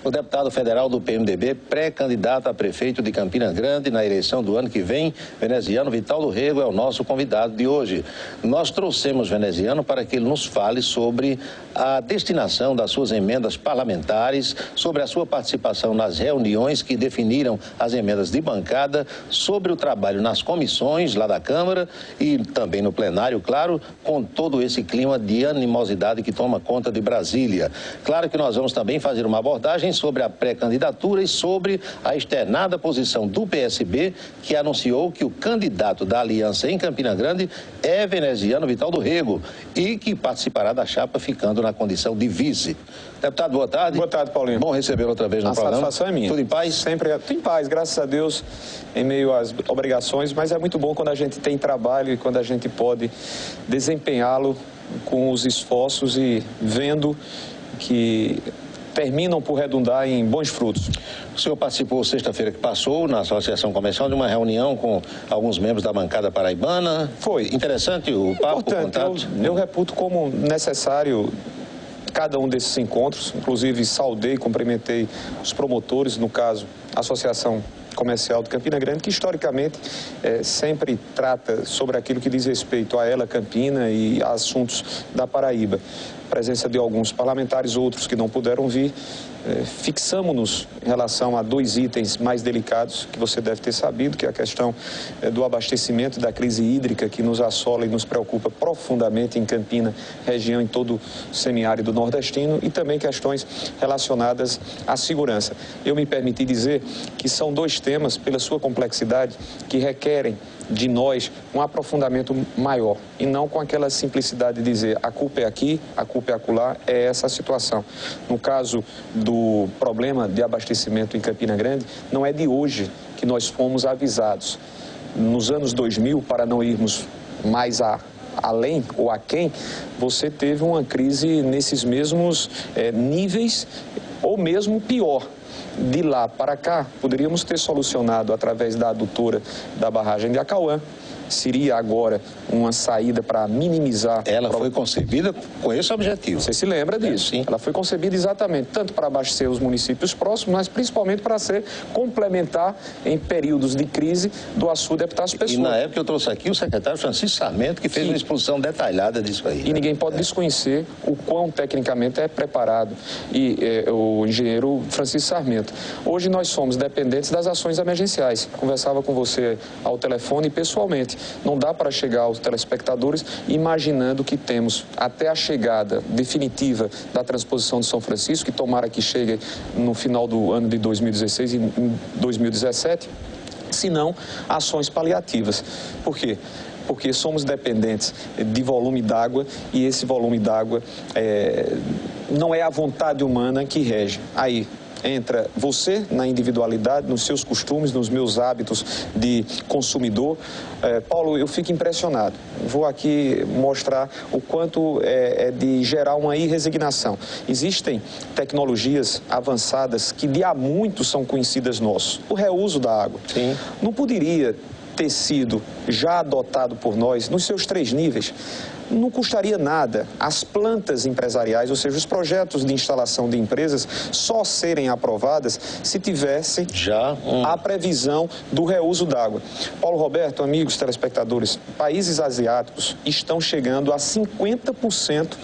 O deputado federal do PMDB, pré-candidato a prefeito de Campina Grande na eleição do ano que vem, veneziano Vital do Rego, é o nosso convidado de hoje. Nós trouxemos veneziano para que ele nos fale sobre a destinação das suas emendas parlamentares, sobre a sua participação nas reuniões que definiram as emendas de bancada, sobre o trabalho nas comissões lá da Câmara e também no plenário, claro, com todo esse clima de animosidade que toma conta de Brasília. Claro que nós vamos também fazer uma abordagem sobre a pré-candidatura e sobre a externada posição do PSB, que anunciou que o candidato da aliança em Campina Grande é veneziano Vital do Rego e que participará da chapa ficando na condição de vice. Deputado, boa tarde. Boa tarde, Paulinho. Bom recebê-lo outra vez no programa. A satisfação é minha. Tudo em paz? Sempre é. Tudo em paz, graças a Deus, em meio às obrigações, mas é muito bom quando a gente tem trabalho e quando a gente pode desempenhá-lo com os esforços e vendo que terminam por redundar em bons frutos. O senhor participou sexta-feira que passou na Associação Comercial de uma reunião com alguns membros da bancada paraibana. Foi. Interessante o papo, o contato. Eu reputo como necessário cada um desses encontros, inclusive saudei e cumprimentei os promotores, no caso, a Associação Comercial de Campina Grande, que historicamente sempre trata sobre aquilo que diz respeito a ela, Campina, e a assuntos da Paraíba. Presença de alguns parlamentares, outros que não puderam vir. Fixamos-nos em relação a dois itens mais delicados que você deve ter sabido, que é a questão do abastecimento, da crise hídrica que nos assola e nos preocupa profundamente em Campina, região em todo o semiárido nordestino, e também questões relacionadas à segurança. Eu me permiti dizer que são dois temas, pela sua complexidade, que requerem de nós um aprofundamento maior e não com aquela simplicidade de dizer a culpa é aqui, a culpa é acolá, é essa a situação. No caso do problema de abastecimento em Campina Grande, não é de hoje que nós fomos avisados. Nos anos 2000, para não irmos mais além ou aquém, você teve uma crise nesses mesmos níveis ou mesmo pior. De lá para cá, poderíamos ter solucionado através da adutora da barragem de Acauã. Seria agora uma saída para minimizar... Ela foi concebida com esse objetivo. Você se lembra disso? Sim. Ela foi concebida exatamente, tanto para abastecer os municípios próximos, mas principalmente para ser complementar em períodos de crise do açude Epitácio Pessoa. E na época eu trouxe aqui o secretário Francisco Sarmento, que fez uma exposição detalhada disso aí. E ninguém pode desconhecer o quão tecnicamente é preparado o engenheiro Francisco Sarmento. Hoje nós somos dependentes das ações emergenciais. Conversava com você ao telefone e pessoalmente. Não dá para chegar aos telespectadores imaginando que temos até a chegada definitiva da transposição de São Francisco, que tomara que chegue no final do ano de 2016 e em 2017, se não ações paliativas. Por quê? Porque somos dependentes de volume d'água e esse volume d'água não é a vontade humana que rege. Aí entra você na individualidade, nos seus costumes, nos meus hábitos de consumidor. Paulo, eu fico impressionado. Vou aqui mostrar o quanto é de gerar uma irresignação. Existem tecnologias avançadas que de há muito são conhecidas nossas. O reuso da água. Sim. Não poderia ter sido já adotado por nós nos seus 3 níveis. Não custaria nada as plantas empresariais, ou seja, os projetos de instalação de empresas, só serem aprovadas se tivessem a previsão do reuso d'água. Paulo Roberto, amigos telespectadores, países asiáticos estão chegando a 50%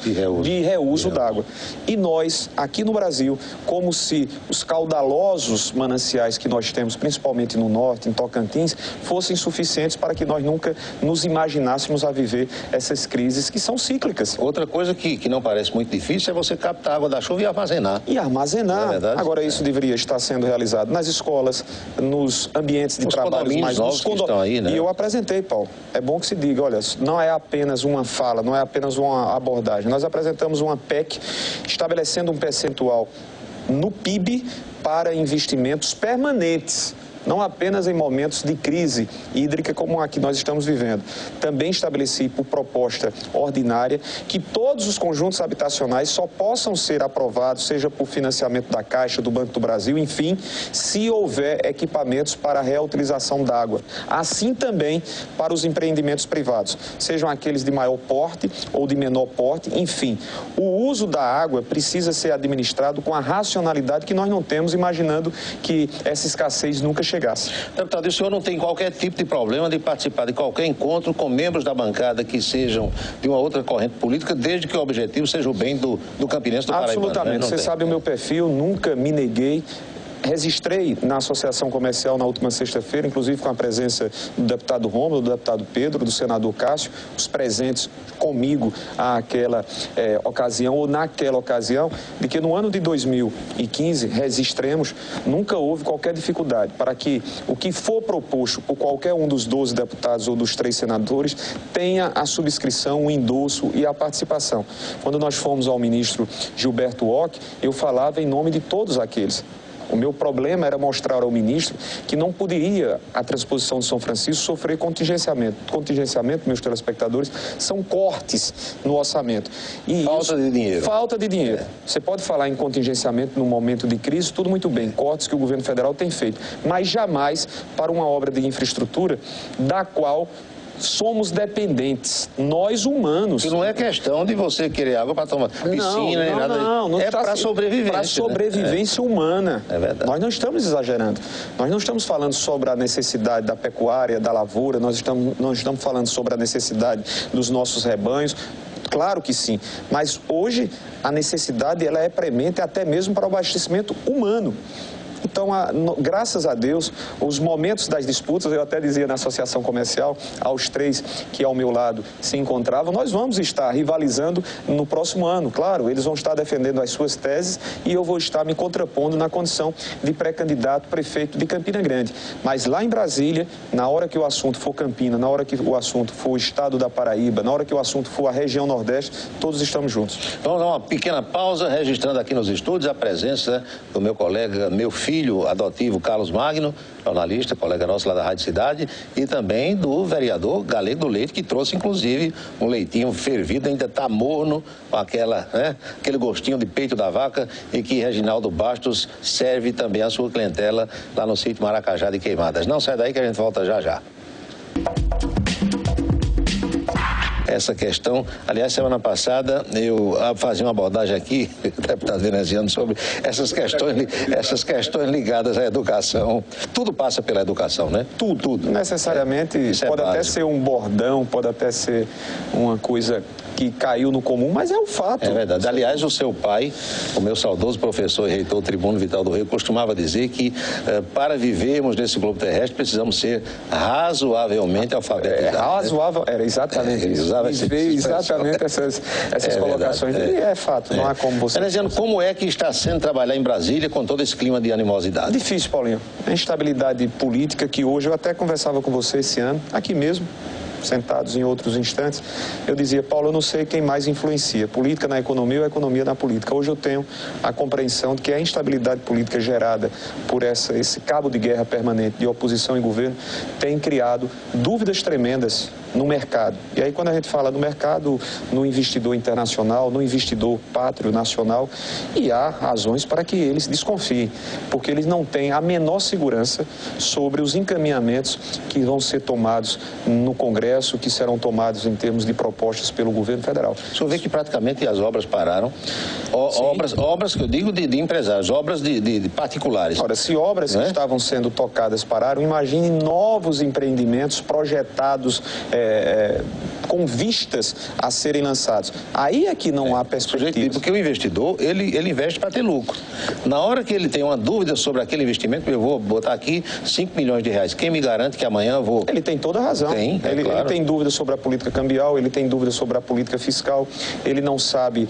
de reuso d'água. E nós, aqui no Brasil, como se os caudalosos mananciais que nós temos, principalmente no norte, em Tocantins, fossem suficientes para que nós nunca nos imaginássemos a viver essas crises que são cíclicas. Outra coisa que não parece muito difícil é você captar a água da chuva e armazenar. E armazenar. Não é verdade? Agora, isso deveria estar sendo realizado nas escolas, nos ambientes de trabalho mais novos que estão aí, né? E eu apresentei, Paulo. É bom que se diga, olha, não é apenas uma fala, não é apenas uma abordagem. Nós apresentamos uma PEC estabelecendo um percentual no PIB para investimentos permanentes não apenas em momentos de crise hídrica como a que nós estamos vivendo. Também estabeleci por proposta ordinária que todos os conjuntos habitacionais só possam ser aprovados, seja por financiamento da Caixa, do Banco do Brasil, enfim, se houver equipamentos para a reutilização d'água. Assim também para os empreendimentos privados, sejam aqueles de maior porte ou de menor porte, enfim. O uso da água precisa ser administrado com a racionalidade que nós não temos, imaginando que essa escassez nunca chegasse. Deputado, o senhor não tem qualquer tipo de problema de participar de qualquer encontro com membros da bancada que sejam de uma outra corrente política, desde que o objetivo seja o bem do campinense do Paraibano? Absolutamente. Né? Você sabe o meu perfil, nunca me neguei. Registrei na Associação Comercial na última sexta-feira, inclusive com a presença do deputado Rômulo, do deputado Pedro, do senador Cássio, os presentes comigo àquela ocasião, ou naquela ocasião, de que no ano de 2015, registremos, nunca houve qualquer dificuldade para que o que for proposto por qualquer um dos 12 deputados ou dos 3 senadores tenha a subscrição, o endosso e a participação. Quando nós fomos ao ministro Gilberto Ock, eu falava em nome de todos aqueles. O meu problema era mostrar ao ministro que não poderia a transposição de São Francisco sofrer contingenciamento. Contingenciamento, meus telespectadores, são cortes no orçamento. E falta de dinheiro. Falta de dinheiro. Você pode falar em contingenciamento num momento de crise, tudo muito bem, cortes que o governo federal tem feito, mas jamais para uma obra de infraestrutura da qual somos dependentes, nós humanos. E não é questão de você querer água para tomar piscina, nem nada. Não é para sobrevivência. Para sobrevivência humana. É verdade. Nós não estamos exagerando. Nós não estamos falando sobre a necessidade da pecuária, da lavoura, nós estamos falando sobre a necessidade dos nossos rebanhos. Claro que sim, mas hoje a necessidade ela é premente até mesmo para o abastecimento humano. Então, graças a Deus, os momentos das disputas, eu até dizia na associação comercial, aos 3 que ao meu lado se encontravam, nós vamos estar rivalizando no próximo ano. Claro, eles vão estar defendendo as suas teses e eu vou estar me contrapondo na condição de pré-candidato prefeito de Campina Grande. Mas lá em Brasília, na hora que o assunto for Campina, na hora que o assunto for o estado da Paraíba, na hora que o assunto for a região Nordeste, todos estamos juntos. Vamos dar uma pequena pausa, registrando aqui nos estúdios a presença do meu colega, meu filho adotivo Carlos Magno, jornalista, colega nosso lá da Rádio Cidade, e também do vereador Galego do Leite, que trouxe inclusive um leitinho fervido, ainda está morno, com aquele gostinho de peito da vaca, e que Reginaldo Bastos serve também a sua clientela lá no sítio Maracajá de Queimadas. Não sai daí que a gente volta já já. Essa questão, aliás, semana passada eu fazia uma abordagem aqui, deputado veneziano, sobre essas questões ligadas à educação. Tudo passa pela educação, né? Tudo. Necessariamente, pode até ser um bordão, pode até ser uma coisa que caiu no comum, mas é um fato. É verdade. Aliás, o seu pai, o meu saudoso professor e reitor Tribuno Vital do Rego, costumava dizer que para vivermos nesse globo terrestre precisamos ser razoavelmente alfabetizados. Razoável, era exatamente isso. Veio exatamente essas colocações. Verdade, e é fato, não há como você... Veneziano, como é que está sendo trabalhar em Brasília com todo esse clima de animosidade? Difícil, Paulinho. A instabilidade política que hoje, eu até conversava com você esse ano, aqui mesmo, sentados em outros instantes, eu dizia, Paulo, eu não sei quem mais influencia, política na economia ou a economia na política. Hoje eu tenho a compreensão de que a instabilidade política gerada por esse cabo de guerra permanente de oposição e governo tem criado dúvidas tremendas no mercado. E aí, quando a gente fala no mercado, no investidor internacional, no investidor pátrio nacional, e há razões para que eles desconfiem, porque eles não têm a menor segurança sobre os encaminhamentos que vão ser tomados no Congresso, que serão tomados em termos de propostas pelo governo federal. O senhor vê que praticamente as obras pararam, obras que eu digo de empresários, obras de particulares. Ora, se obras que estavam sendo tocadas pararam, imagine novos empreendimentos projetados com vistas a serem lançados. Aí é que não há perspectiva. Porque o investidor, ele investe para ter lucro. Na hora que ele tem uma dúvida sobre aquele investimento, eu vou botar aqui 5 milhões de reais. Quem me garante que amanhã eu vou... Ele tem toda a razão. Ele tem dúvida sobre a política cambial, ele tem dúvida sobre a política fiscal, ele não sabe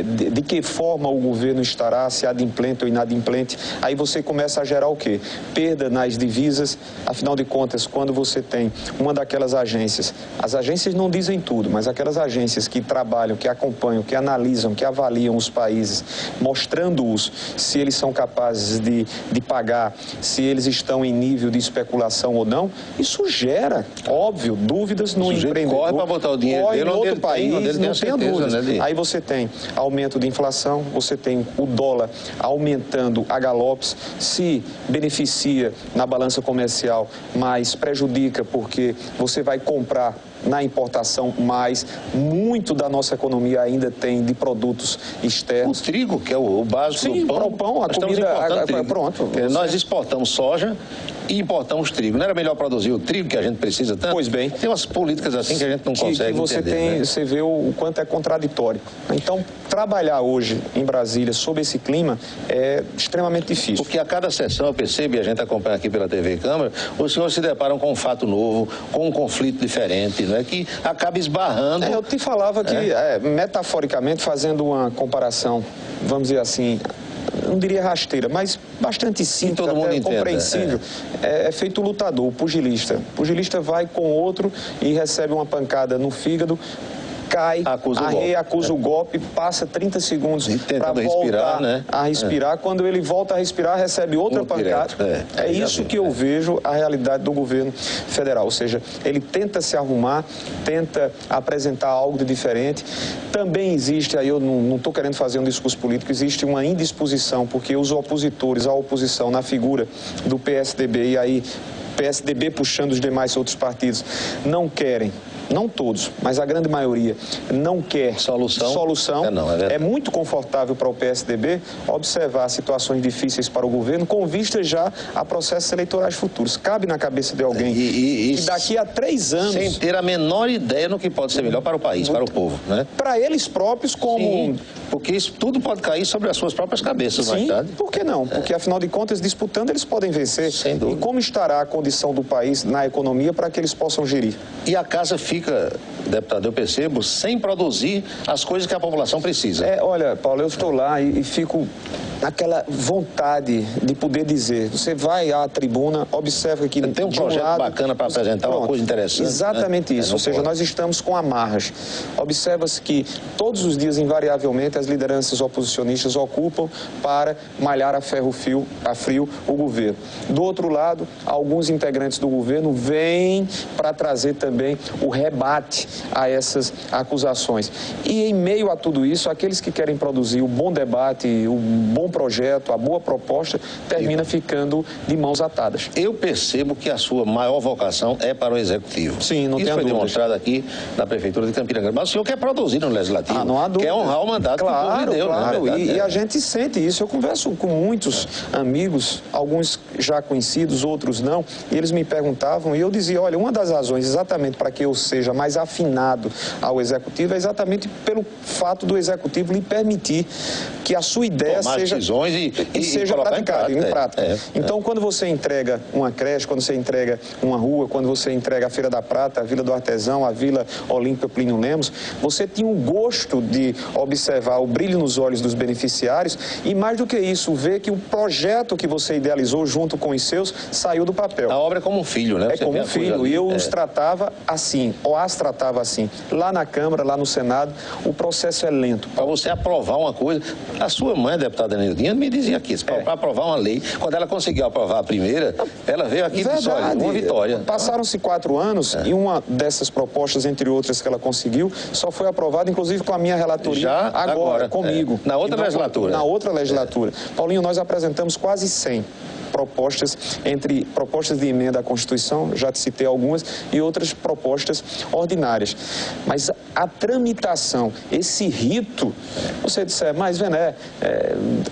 de que forma o governo estará, se adimplente ou inadimplente. Aí você começa a gerar o quê? Perda nas divisas. Afinal de contas, quando você tem uma daquelas agências, as agências não dizem tudo, mas aquelas agências que trabalham, que acompanham, que analisam, que avaliam os países, mostrando-os se eles são capazes de pagar, se eles estão em nível de especulação ou não, isso gera, óbvio, dúvidas no empreendedor. Corre para botar o dinheiro dele em outro onde país, não tenha dúvidas. Né, Aí você tem aumento de inflação, você tem o dólar aumentando a galopes, se beneficia na balança comercial, mas prejudica porque você vai comprar na importação, mas muito da nossa economia ainda tem de produtos externos. O trigo, que é o básico. Sim, do pão, o pão, a comida, pronto. Nós exportamos soja e importamos trigo. Não era melhor produzir o trigo que a gente precisa tanto? Pois bem. Tem umas políticas assim que a gente não consegue que você entender, tem, né? Você vê o quanto é contraditório. Então, trabalhar hoje em Brasília sob esse clima é extremamente difícil. Porque a cada sessão, eu percebo, e a gente acompanha aqui pela TV e Câmara, os senhores se deparam com um fato novo, com um conflito diferente, não é? Que acaba esbarrando... Eu te falava que, metaforicamente, fazendo uma comparação, vamos dizer assim, não diria rasteira, mas bastante simples, todo mundo até entenda, compreensível. É feito o lutador, o pugilista. O pugilista vai com outro e recebe uma pancada no fígado, cai, acusa o golpe, passa 30 segundos para voltar a respirar. Quando ele volta a respirar, recebe outra pancada. É isso que eu vejo a realidade do governo federal. Ou seja, ele tenta se arrumar, tenta apresentar algo de diferente. Também existe, aí eu não estou querendo fazer um discurso político, existe uma indisposição, porque os opositores, a oposição na figura do PSDB, e aí PSDB puxando os demais outros partidos, não querem. Não todos, mas a grande maioria não quer solução. É muito confortável para o PSDB observar situações difíceis para o governo com vista já a processos eleitorais futuros. Cabe na cabeça de alguém que daqui a 3 anos... Sem ter a menor ideia no que pode ser melhor para o país, para o povo, né? Para eles próprios como... Sim, porque isso tudo pode cair sobre as suas próprias cabeças, Sim, mais tarde. Por que não? Porque, afinal de contas, disputando, eles podem vencer. Sem dúvida. E como estará a condição do país na economia para que eles possam gerir? E a casa fica, deputado, eu percebo, sem produzir as coisas que a população precisa. Olha, Paulo, eu estou lá e fico naquela vontade de poder dizer. Você vai à tribuna, observa que... Tem um projeto bacana para apresentar, uma coisa interessante. Exatamente, né? Isso. Ou seja, nós estamos com amarras. Observa-se que todos os dias, invariavelmente, as lideranças oposicionistas ocupam para malhar a frio o governo. Do outro lado, alguns integrantes do governo vêm para trazer também o rebate a essas acusações. E em meio a tudo isso, aqueles que querem produzir o bom debate, o bom projeto, a boa proposta, termina ficando de mãos atadas. Eu percebo que a sua maior vocação é para o Executivo. Sim, não tem dúvida. Isso foi demonstrado aqui na Prefeitura de Campina Grande. Mas o senhor quer produzir no Legislativo. Não há dúvida. Quer honrar o mandato que o povo deu, claro. Né? E a gente sente isso. Eu converso com muitos amigos, alguns já conhecidos, outros não, e eles me perguntavam e eu dizia, olha, uma das razões exatamente para que eu seja mais afinado ao Executivo é exatamente pelo fato do Executivo lhe permitir que a sua ideia seja praticada em prática. Então, quando você entrega uma creche, quando você entrega uma rua, quando você entrega a Feira da Prata, a Vila do Artesão, a Vila Olímpica Plínio Lemos, você tinha o gosto de observar o brilho nos olhos dos beneficiários e, mais do que isso, ver que o projeto que você idealizou junto com os seus saiu do papel. A obra é como um filho, né? É como um filho. E eu os tratava assim, ou as tratava assim. Lá na Câmara, lá no Senado, o processo é lento. Para você aprovar uma coisa... A sua mãe, a deputada Neildinha, me dizia aqui, para aprovar uma lei, quando ela conseguiu aprovar a primeira, ela veio aqui e disse, olha, uma vitória. Passaram-se 4 anos e uma dessas propostas, entre outras que ela conseguiu, só foi aprovada, inclusive com a minha relatoria já agora comigo. Na outra legislatura. Na outra legislatura. Paulinho, nós apresentamos quase 100 propostas, entre propostas de emenda à Constituição, já te citei algumas, e outras propostas ordinárias. Mas a tramitação, esse rito, você disser, mas Vené,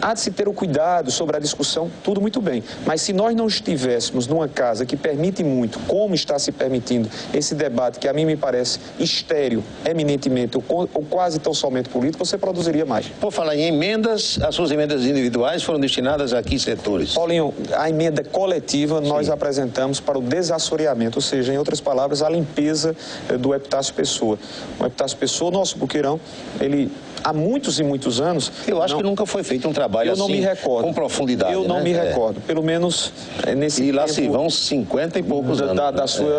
há de se ter o cuidado sobre a discussão, tudo muito bem. Mas se nós não estivéssemos numa casa que permite muito, como está se permitindo, esse debate que a mim me parece estéril, eminentemente, ou quase tão somente político, você produziria mais. Por falar em emendas, as suas emendas individuais foram destinadas a que setores? Paulinho, a emenda coletiva nós apresentamos para o desassoreamento, ou seja, em outras palavras, a limpeza do Epitácio Pessoa. O Epitácio Pessoa, nosso buqueirão, ele há muitos e muitos anos... Eu acho que nunca foi feito um trabalho assim, com profundidade. Eu não me recordo, pelo menos nesse tempo... E lá se vão 50 e poucos anos.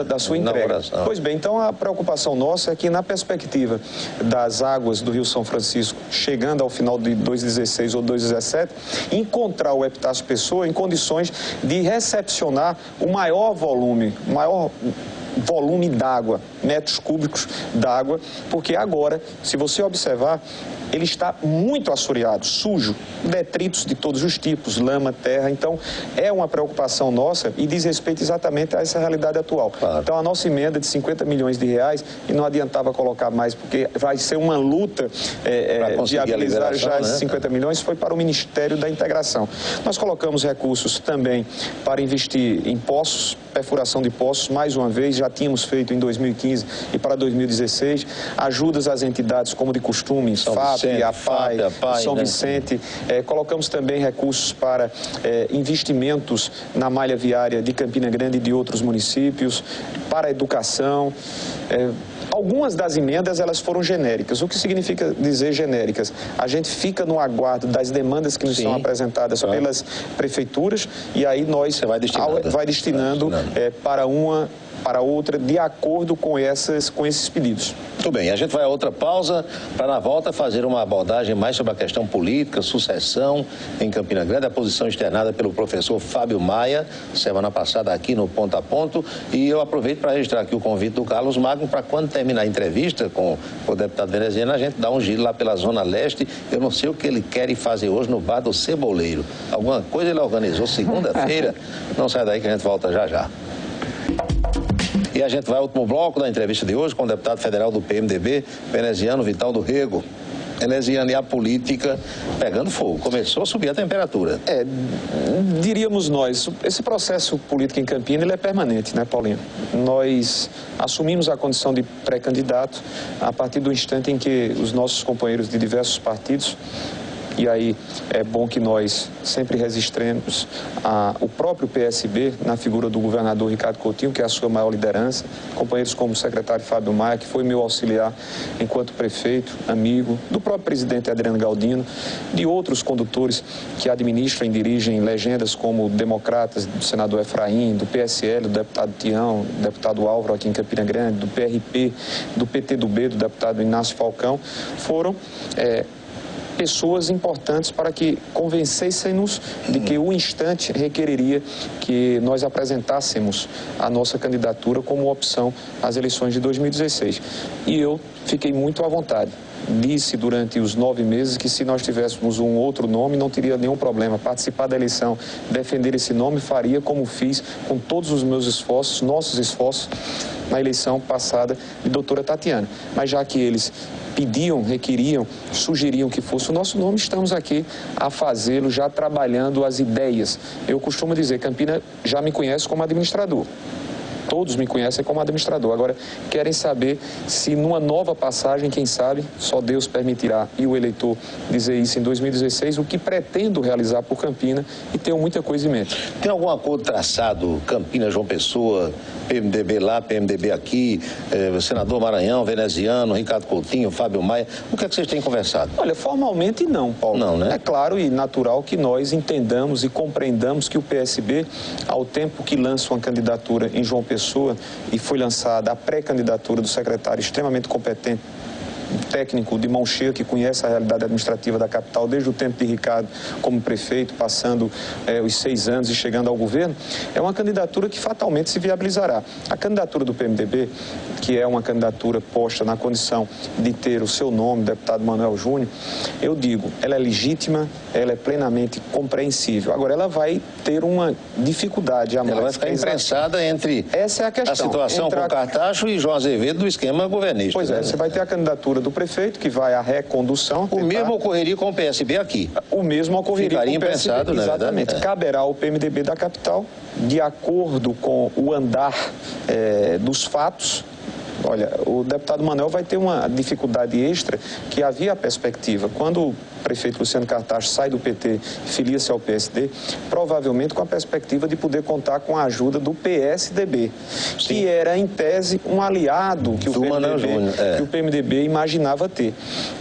Da sua entrega. Pois bem, então a preocupação nossa é que na perspectiva das águas do Rio São Francisco, chegando ao final de 2016 ou 2017, encontrar o Epitácio Pessoa em condições de recepcionar o maior volume d'água, metros cúbicos d'água, porque agora, se você observar, ele está muito assoreado, sujo, detritos de todos os tipos, lama, terra. Então, é uma preocupação nossa e diz respeito exatamente a essa realidade atual. Claro. Então, a nossa emenda de 50 milhões de reais, e não adiantava colocar mais, porque vai ser uma luta viabilizar já esses 50 milhões, foi para o Ministério da Integração. Nós colocamos recursos também para investir em poços, perfuração de poços, mais uma vez, já tínhamos feito em 2015 e para 2016, ajudas às entidades como de costume, FAP, APAI, São Vicente. Colocamos também recursos para investimentos na malha viária de Campina Grande e de outros municípios, para a educação. Algumas das emendas, elas foram genéricas. O que significa dizer genéricas? A gente fica no aguardo das demandas que nos são apresentadas pelas prefeituras e aí nós vai destinando para uma, para outra, de acordo com esses pedidos. Muito bem, a gente vai a outra pausa para na volta fazer uma abordagem mais sobre a questão política, sucessão em Campina Grande, a posição externada pelo professor Fábio Maia, semana passada aqui no Ponto a Ponto, e eu aproveito para registrar aqui o convite do Carlos Magno para quando terminar a entrevista com o deputado veneziano, a gente dá um giro lá pela Zona Leste. Eu não sei o que ele quer fazer hoje no Bar do Ceboleiro. Alguma coisa ele organizou segunda-feira. Não sai daí que a gente volta já já. E a gente vai ao último bloco da entrevista de hoje com o deputado federal do PMDB, veneziano Vital do Rego. Veneziano, e a política pegando fogo, começou a subir a temperatura. Diríamos nós, esse processo político em Campina, ele é permanente, né, Paulinho? Nós assumimos a condição de pré-candidato a partir do instante em que os nossos companheiros de diversos partidos, e aí é bom que nós sempre resistamos o próprio PSB, na figura do governador Ricardo Coutinho, que é a sua maior liderança, companheiros como o secretário Fábio Maia, que foi meu auxiliar enquanto prefeito, amigo, do próprio presidente Adriano Galdino, de outros condutores que administram e dirigem legendas como democratas, do senador Efraim, do PSL, do deputado Tião, do deputado Álvaro aqui em Campina Grande, do PRP, do PTdoB, do deputado Inácio Falcão, foram pessoas importantes para que convencessem-nos de que o instante requeriria que nós apresentássemos a nossa candidatura como opção às eleições de 2016. E eu fiquei muito à vontade. Disse durante os 9 meses que se nós tivéssemos um outro nome não teria nenhum problema. Participar da eleição, defender esse nome, faria como fiz com todos os meus esforços, nossos esforços, na eleição passada de doutora Tatiana. Mas já que eles pediam, requeriam, sugeriam que fosse o nosso nome, estamos aqui a fazê-lo, já trabalhando as ideias. Eu costumo dizer, Campina já me conhece como administrador. Todos me conhecem como administrador. Agora, querem saber se numa nova passagem, quem sabe, só Deus permitirá, e o eleitor dizer isso em 2016, o que pretendo realizar por Campina, e tenho muita coisa em mente. Tem algum acordo traçado, Campina, João Pessoa, PMDB lá, PMDB aqui, senador Maranhão, veneziano, Ricardo Coutinho, Fábio Maia, o que é que vocês têm conversado? Olha, formalmente não, Paulo. Não, né? É claro e natural que nós entendamos e compreendamos que o PSB, ao tempo que lança uma candidatura em João Pessoa, e foi lançada a pré-candidatura do secretário extremamente competente, técnico de mão cheia, que conhece a realidade administrativa da capital desde o tempo de Ricardo como prefeito, passando os 6 anos e chegando ao governo, é uma candidatura que fatalmente se viabilizará. A candidatura do PMDB, que é uma candidatura posta na condição de ter o seu nome, deputado Manuel Júnior, eu digo, ela é legítima, ela é plenamente compreensível. Agora, ela vai ter uma dificuldade a mais. Ela vai ficar imprensada entre essa é a questão. A situação com Cartacho e João Azevedo do esquema governista. Pois é, você vai ter a candidatura do prefeito, que vai à recondução. O mesmo ocorreria com o PSB aqui. O mesmo ocorreria com o PSB. Ficaria imprensado, exatamente. Caberá ao PMDB da capital, de acordo com o andar dos fatos. Olha, o deputado Manuel vai ter uma dificuldade extra, que havia a perspectiva. Quando o prefeito Luciano Cartacho sai do PT e filia-se ao PSD, provavelmente com a perspectiva de poder contar com a ajuda do PSDB, Sim. que era, em tese, um aliado que o PMDB imaginava ter.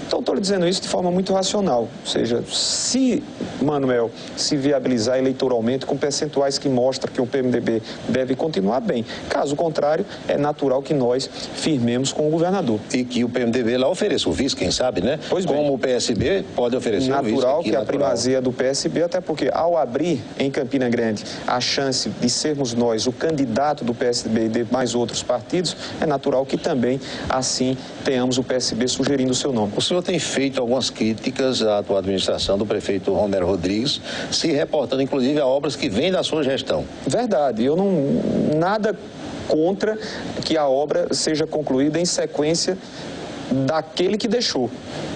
Então, estou lhe dizendo isso de forma muito racional. Ou seja, se, Manuel, se viabilizar eleitoralmente com percentuais que mostram que o PMDB deve continuar bem. Caso contrário, é natural que nós firmemos com o governador. E que o PMDB lá ofereça o vice, quem sabe, né? Pois bem. Como o PSB pode oferecer o vice. Natural que a primazia do PSB, até porque ao abrir em Campina Grande a chance de sermos nós o candidato do PSB e de mais outros partidos, é natural que também, assim, tenhamos o PSB sugerindo o seu nome. O senhor tem feito algumas críticas à atual administração do prefeito Romero Rodrigues, se reportando inclusive a obras que vêm da sua gestão. Verdade, eu não nada contra que a obra seja concluída em sequência daquele que deixou.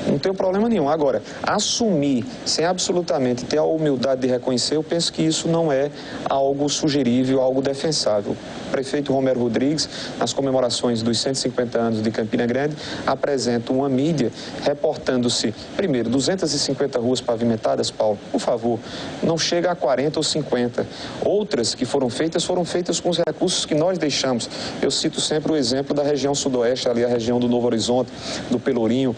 Não tem problema nenhum. Agora, assumir sem absolutamente ter a humildade de reconhecer, eu penso que isso não é algo sugerível, algo defensável. O prefeito Romero Rodrigues, nas comemorações dos 150 anos de Campina Grande, apresenta uma mídia reportando-se, primeiro, 250 ruas pavimentadas, Paulo, por favor, não chega a 40 ou 50. Outras que foram feitas com os recursos que nós deixamos. Eu cito sempre o exemplo da região sudoeste, ali a região do Novo Horizonte, do Pelourinho,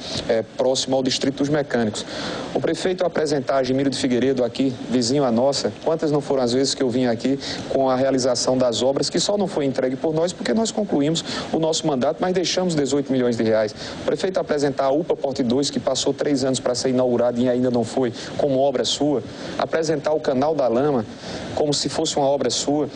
próximo ao Distrito dos Mecânicos. O prefeito apresentar a Gemílio de Figueiredo aqui, vizinho a nossa, quantas não foram as vezes que eu vim aqui com a realização das obras, que só não foi entregue por nós porque nós concluímos o nosso mandato, mas deixamos 18 milhões de reais. O prefeito apresentar a UPA Porte 2, que passou 3 anos para ser inaugurada e ainda não foi, como obra sua. Apresentar o Canal da Lama como se fosse uma obra sua,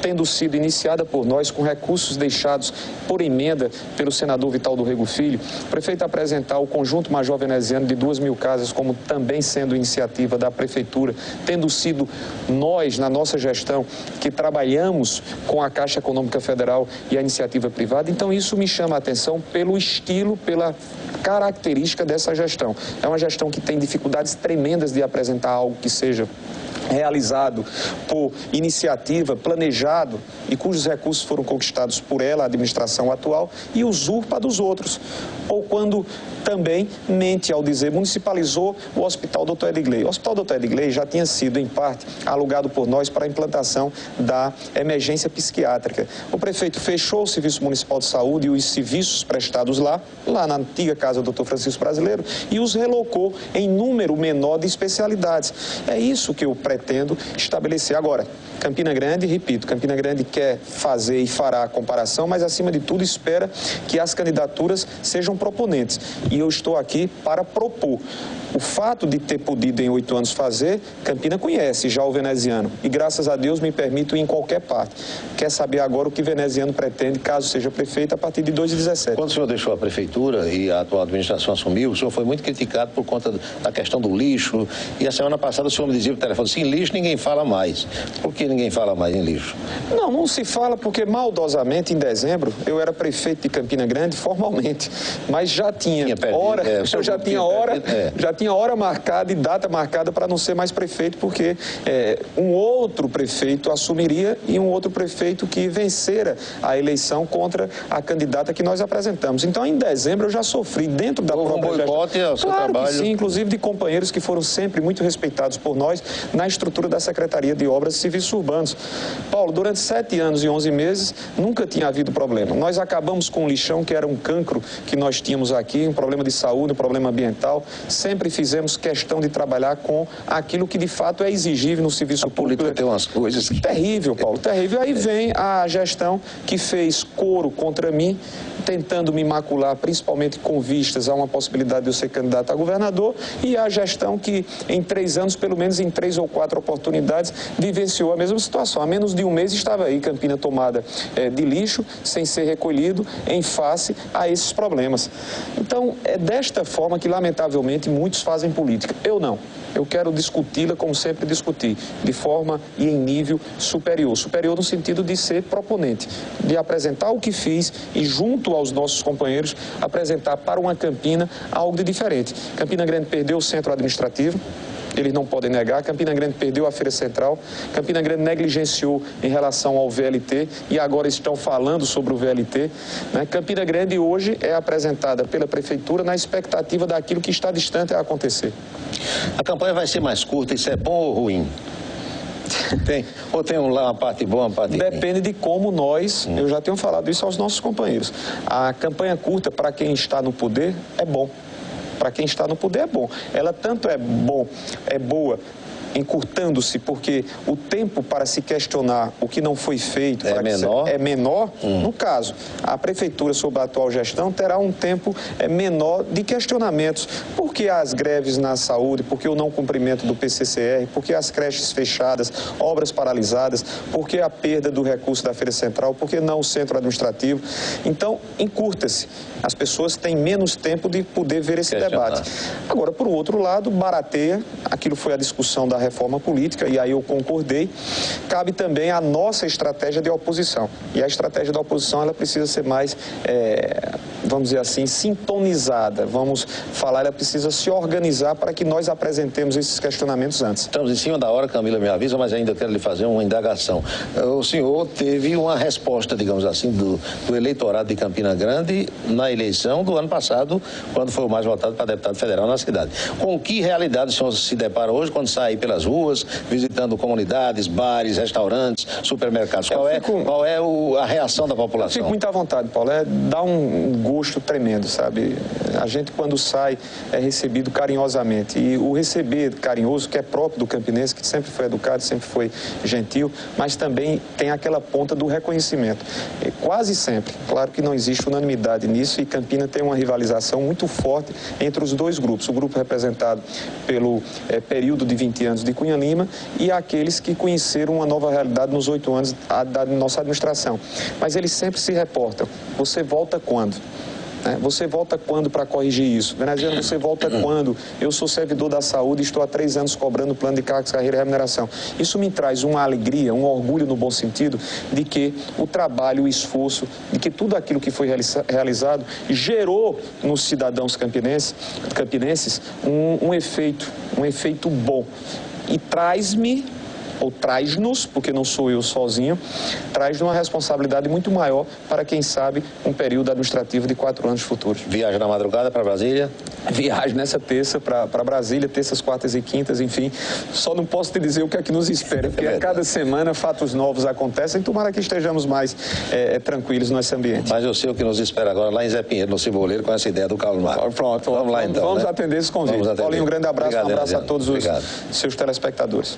tendo sido iniciada por nós com recursos deixados por emenda pelo senador Vital do Rego Filho. O prefeito apresentar o conjunto Major Veneziano de 2.000 casas como também sendo iniciativa da prefeitura, tendo sido nós, na nossa gestão, que trabalhamos com a Caixa Econômica Federal e a iniciativa privada. Então isso me chama a atenção pelo estilo, pela característica dessa gestão. É uma gestão que tem dificuldades tremendas de apresentar algo que seja realizado por iniciativa, planejado e cujos recursos foram conquistados por ela, a administração atual, e usurpa dos outros. Ou quando também mente ao dizer, municipalizou o Hospital Dr. Edgley. O Hospital Dr. Edgley já tinha sido, em parte, alugado por nós para a implantação da emergência psiquiátrica. O prefeito fechou o Serviço Municipal de Saúde e os serviços prestados lá na antiga Casa Dr. Francisco Brasileiro, e os relocou em número menor de especialidades. É isso que eu pretendo estabelecer. Agora, Campina Grande, repito, Campina Grande quer fazer e fará a comparação, mas acima de tudo espera que as candidaturas sejam proponentes. E eu estou aqui para propor. O fato de ter podido em 8 anos fazer, Campina conhece já o veneziano. E graças a Deus me permito ir em qualquer parte. Quer saber agora o que veneziano pretende, caso seja prefeito, a partir de 2017. Quando o senhor deixou a prefeitura e a atual administração assumiu, o senhor foi muito criticado por conta da questão do lixo. E a semana passada o senhor me dizia por telefone, sem lixo ninguém fala mais. Por que ninguém fala mais em lixo? Não se fala porque maldosamente em dezembro eu era prefeito de Campina Grande formalmente, mas já tinha hora marcada e data marcada para não ser mais prefeito, porque um outro prefeito assumiria e um outro prefeito que vencera a eleição contra a candidata que nós apresentamos. Então, em dezembro, eu já sofri dentro da própria gestão. Boicote ao seu trabalho. Que sim, inclusive de companheiros que foram sempre muito respeitados por nós na estrutura da Secretaria de Obras e Serviços Urbanos. Paulo, durante 7 anos e 11 meses, nunca tinha havido problema. Nós acabamos com o lixão, que era um cancro que nós tínhamos aqui, um problema de saúde, um problema ambiental. Sempre fizemos questão de trabalhar com aquilo que de fato é exigível no serviço público. A política tem umas coisas que... Terrível, Paulo, terrível. Aí vem a gestão que fez coro contra mim, tentando me macular, principalmente com vistas a uma possibilidade de eu ser candidato a governador, e a gestão que em 3 anos, pelo menos em 3 ou 4 oportunidades, vivenciou a mesma situação. Há menos de um mês estava aí Campina tomada de lixo, sem ser recolhido, em face a esses problemas. Então, é desta forma que, lamentavelmente, muitos fazem política. Eu não. Eu quero discuti-la como sempre discuti, de forma e em nível superior. Superior no sentido de ser proponente, de apresentar o que fiz e, junto aos nossos companheiros, apresentar para uma Campina algo de diferente. Campina Grande perdeu o centro administrativo, eles não podem negar. Campina Grande perdeu a Feira Central, Campina Grande negligenciou em relação ao VLT e agora estão falando sobre o VLT. Campina Grande hoje é apresentada pela Prefeitura na expectativa daquilo que está distante a acontecer. A campanha vai ser mais curta, isso é bom ou ruim? Ou tem lá uma parte boa, uma parte ruim? Depende de como nós, eu já tenho falado isso aos nossos companheiros. A campanha curta, para quem está no poder, é bom. para quem está no poder é bom. Ela tanto é boa encurtando-se, porque o tempo para se questionar o que não foi feito é menor. No caso, a prefeitura, sob a atual gestão, terá um tempo menor de questionamentos. Por que as greves na saúde? Por que o não cumprimento do PCCR? Por que as creches fechadas, obras paralisadas? Por que a perda do recurso da Feira Central? Por que não o centro administrativo? Então, encurta-se. As pessoas têm menos tempo de poder ver esse debate. Agora, por outro lado, barateia, aquilo foi a discussão da reforma política, e aí eu concordei, cabe também a nossa estratégia de oposição. E a estratégia da oposição, ela precisa ser mais, vamos dizer assim, sintonizada. Vamos falar, ela precisa se organizar para que nós apresentemos esses questionamentos antes. Estamos em cima da hora, Camila me avisa, mas ainda quero lhe fazer uma indagação. O senhor teve uma resposta, digamos assim, do eleitorado de Campina Grande na eleição do ano passado, quando foi o mais votado para deputado federal na cidade. Com que realidade o senhor se depara hoje quando sai pelas ruas, visitando comunidades, bares, restaurantes, supermercados? Qual é a reação da população? Eu fico muito à vontade, Paulo. Dá um gosto tremendo, sabe? A gente, quando sai, é recebido carinhosamente. E o receber carinhoso, que é próprio do campinense, que sempre foi educado, sempre foi gentil, mas também tem aquela ponta do reconhecimento. E quase sempre, claro que não existe unanimidade nisso, e Campina tem uma rivalização muito forte entre os dois grupos. O grupo representado pelo período de 20 anos de Cunha Lima e aqueles que conheceram uma nova realidade nos 8 anos da nossa administração. Mas eles sempre se reportam: você volta quando? Você volta quando para corrigir isso? Veneziano, você volta quando? Eu sou servidor da saúde e estou há 3 anos cobrando plano de cargos, carreira e remuneração. Isso me traz uma alegria, um orgulho no bom sentido, de que o trabalho, o esforço, de que tudo aquilo que foi realizado gerou nos cidadãos campinenses um efeito bom. E traz-nos, porque não sou eu sozinho, traz uma responsabilidade muito maior para, quem sabe, um período administrativo de 4 anos futuros. Viagem na madrugada para Brasília? Viagem nessa terça para Brasília, terças, quartas e quintas, enfim. Só não posso te dizer o que é que nos espera, porque a cada semana fatos novos acontecem, tomara que estejamos mais tranquilos nesse ambiente. Mas eu sei o que nos espera agora lá em Zé Pinheiro, no Ceboleiro, com essa ideia do Carlos Marcos. Pronto, vamos lá então. Vamos atender esse convite. Paulinho, um grande abraço, Obrigado, um abraço a todos os Obrigado. seus telespectadores.